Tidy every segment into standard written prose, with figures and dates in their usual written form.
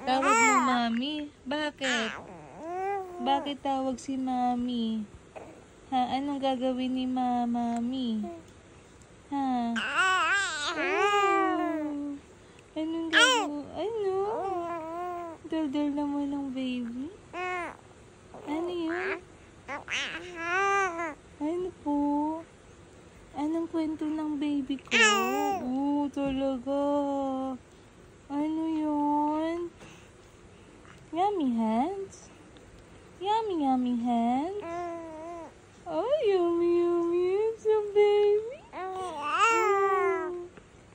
Tawag mo mami. Bakit? Bakit tawag si mami? Ha? Anong gagawin ni mami? Ha? Anong gagawin? Ano? Dal-dal naman ng baby. Ano yun? Ano po? Anong kwento ng baby ko? Talaga. Ano yun? Yummy hands? Yummy, yummy hands? Oh, yummy, yummy hands ng baby.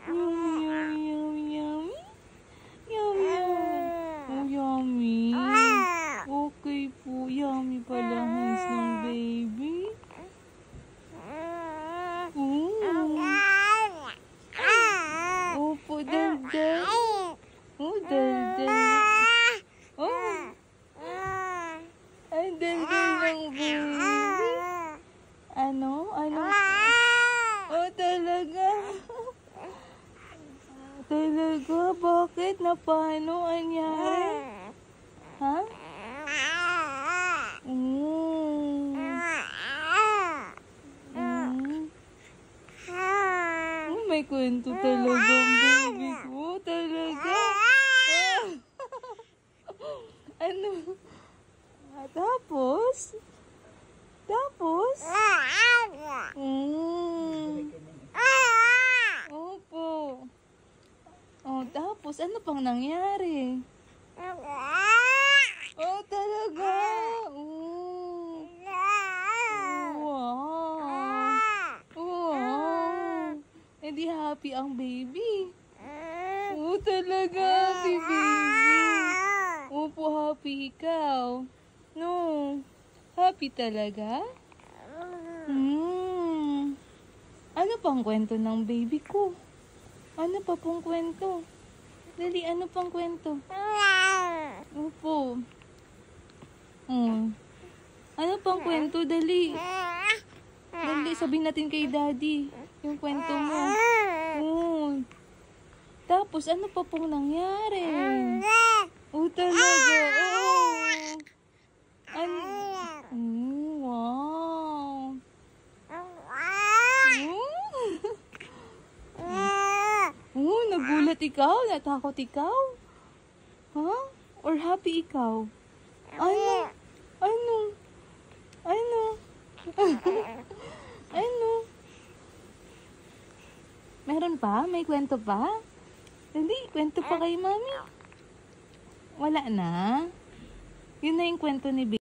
Yummy, yummy, yummy, yummy. Yummy, yummy. Oh, yummy. Okay po. Yummy pala hands ng baby. Opo, dal-dal. Oh, dal-dal. Oh. Ay, dal-dal ng baby. Ano? Oh, talaga. Talaga? Bakit? Na paano? Anyari? Ha? May kwento talaga ang baby ko. Talaga. Ano? Tapos? Opo. Oh, tapos ano pang nangyari? Oh, talaga. Hindi happy ang baby. Talaga, happy baby. Opo, happy ikaw. No, happy talaga? Ano pang kwento ng baby ko? Ano pa pong kwento? Dali, ano pang kwento? Opo. Ano pang kwento? Dali. Dali, sabihin natin kay daddy yung kwento mo. Tapos, ano pa pong nangyari? Talaga. Wow. Nagulat ikaw? Natakot ikaw? Ha? Or happy ikaw? Ano? Meron pa? May kwento pa? Hindi, kwento pa kay mami. Wala na? Yun na yung kwento ni baby.